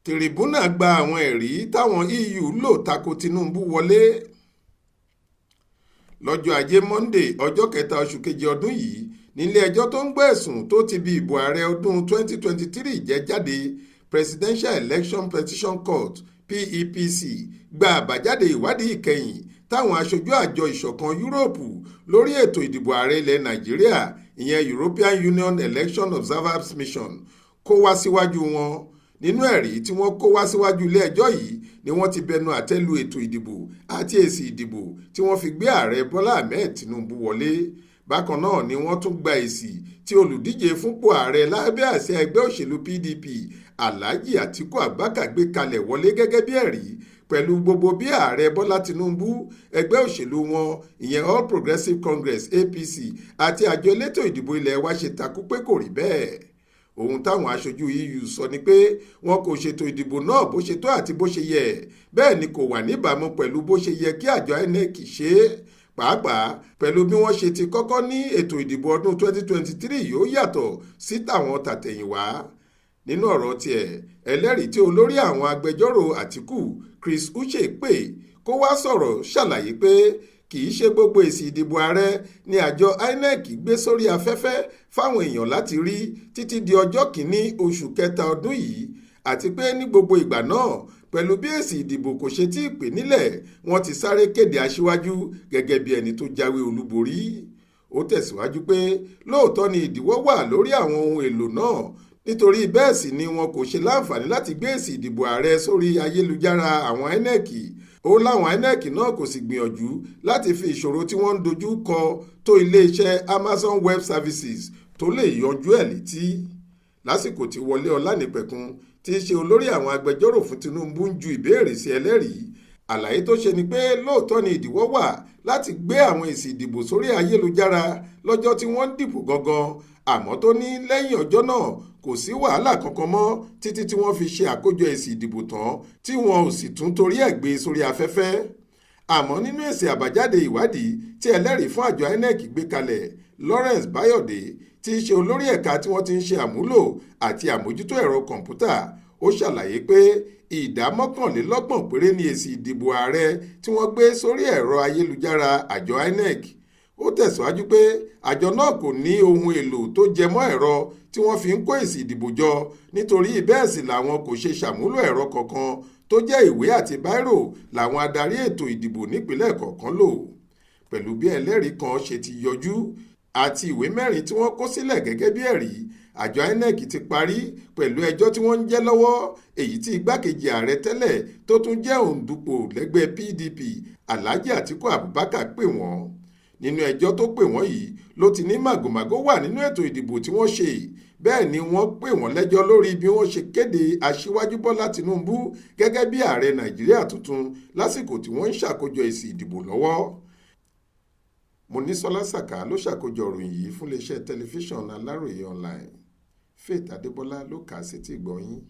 Tiribuna gba àwọn ẹ̀rí táwọn EU lò tako Tinubu wọlé. Lọ́jọ́ ajé Monday ọjọ́ 3 oṣù kejì ọdún yìí nílé ẹjọ́ tó ń gbọ́ ẹ̀sùn tó ti bi ìbò ààrẹ ọdún 2023 jẹ́ jáde Presidential Election Petition Court PEPC gba àbájáde ìwádìí ìkẹyìn táwọn aṣojú àjọ ìṣọ̀kan Yúróòpù lórí ètò ìdìbò ààrẹ ilẹ̀ Nàìjíríà ìyẹn European Union Election Observers Mission kó wá síwájú wọn. Nínú ẹ̀rí tí wọ́n kó wá síwájú ilé ẹjọ́ yìí ni wọ́n ti bẹnu àtẹ́ lu ètò ìdìbò àti èsì ìdìbò tí wọ́n fi gbé ààrẹ Bọ́lá Ahmed Tinubu wọlé. Bákan náà ni wọ́n tún gba èsì tí olùdíje fúnpò ààrẹ lábẹ́ àsíá ẹgbẹ́ òṣèlú PDP Alhaji Atiku Abubakar gbé kalẹ̀ wọlé gẹ́gẹ́ bí ẹ̀rí pẹ̀lú gbogbo bí ààrẹ Bọ́lá Tinubu ẹgbẹ́ òṣèlú wọn ìyẹn All Progressives Congress APC àti àjọ elétò ìdìbò ilẹ̀ wa ṣe takú pé kò rí bẹ́ẹ̀. Ohun táwọn aṣojú EU sọ ni pé wọn kò ṣètò ìdìbò náà bó ṣe tó àti bó ṣe yẹ, bẹ́ẹ̀ ni kò wà níbàámu pẹ̀lú bó ṣe yẹ kí àjọ INEC ṣe é, pàápàá pẹ̀lú bí wọ́n ṣe ti kọ́kọ́ ní ètò ìdìbò ọdún 2023 yóò yàtọ̀ sí tàwọn tàtẹ̀yìnwá. Nínú ọ̀rọ̀ tiẹ̀, ẹlẹ́rìí tí olórí àwọn agbẹjọ́rò Àtíkù Chris Uche pè kó wá sọ̀rọ̀ ṣàlàyé pé kì í ṣe gbogbo èsì ìdìbò ààrẹ ni àjọ INEC gbé sórí afẹ́fẹ́ fáwọn èèyàn láti rí títí di ọjọ́ 1 oṣù kẹta ọdún yìí, àti pé ní gbogbo ìgbà náà pẹ̀lú bí èsì ìdìbò kò ṣe tí ì pè nílẹ̀ wọ́n ti sáré kéde aṣíwájú gẹ́gẹ́ bí ẹni tó jáwé olúborí. Ó tẹ̀síwájú pé lóòótọ́ ni ìdíwọ́ wà lórí àwọn ohun èlò náà, nítorí bẹ́ẹ̀ sì ni wọn kò ṣe láǹfààní láti gbé èsì ìdìbò ààrẹ sórí ayélujára àwọn INEC. Ó láwọn INEC náà kò sì gbìyànjú láti fi ìṣòro tí wọ́n ń dojú kọ tó iléeṣẹ́ Amazon Web Services tó lè yanjú ẹ̀ létí. Lásìkò tí Wọlé Ọlánìpẹ̀kun tí í ṣe olórí àwọn agbẹjọ́rò fún Tinubu ń ju ìbéèrè sí ẹlẹ́rìí, àlàyé tó ṣe ni pé lóòótọ́ ni ìdíwọ́ wà láti gbé àwọn èsì ìdìbò sórí ayélujára lọ́jọ́ tí wọ́n ń dìbò gangan, àmọ́ tó ní lẹ́yìn ọjọ́ náà kò sí wàhálà kankan mọ́ títí tí wọ́n fi ṣe àkójọ èsì ìdìbò tán tí wọn ò sì tún torí ẹ̀ gbé sórí afẹ́fẹ́. Àmọ́ nínú èsì àbájáde ìwádìí tí ẹlẹ́rìí fún àjọ INEC gbé kalẹ̀, Lawrence Bayode tí í ṣe olórí ẹ̀ka tí wọ́n ti ń ṣe àmúlò àti àmójútó ẹ̀rọ kọ̀ǹpútà, ó ṣàlàyé pé ìdá 29 péré ni èsì ìdìbò ààrẹ tí wọ́n gbé sórí ẹ̀rọ ayélujára àjọ INEC. Ó tẹ̀síwájú pé àjọ náà kò ní ohun èlò tó jẹ mọ́ ẹ̀rọ tí wọ́n fi ń kó èsì ìdìbò jọ, nítorí bẹ́ẹ̀ sì làwọn kò ṣe ṣàmúlò ẹ̀rọ kankan tó jẹ́ ìwé àti báírò làwọn adarí ètò ìdìbò nípìnlẹ̀ kọ̀ọ̀kan lò. Pẹ̀lú bí ẹlẹ́rìí kan ṣe ti yọjú àti ìwé 4 tí wọ́n kó sílẹ̀ gẹ́gẹ́ bí ẹ̀rí, àjọ INEC ti parí pẹ̀lú ẹjọ́ tí wọ́n ń jẹ́ lọ́wọ́, èyí tí igbákejì ààrẹ tẹ́lẹ̀ tó tún jẹ́ òǹdùpò lẹ́gbẹ́ PDP Alhaji Atiku Abubakar pè wọ́n. Nínú ẹjọ́ tó pè wọ́n yìí ló ti ní màgòmágó wà nínú ètò ìdìbò tí wọ́n ṣe, bẹ́ẹ̀ ni wọ́n pè wọ́n lẹ́jọ́ lórí bí wọ́n ṣe kéde aṣíwájú Bọ́lá Tinubu gẹ́gẹ́ bí ààrẹ Nàìjíríà tuntun lásìkò tí wọ́n ń ṣàkójọ èsì ìdìbò lọ́wọ́. Monísọ́lá Sàká ló ṣàkójọ ìròyìn yìí fún iléeṣẹ́ tẹlifíṣàn Aláròye online. Faith Adébọ́lá ló kà á sétí ìgbọ́ yín.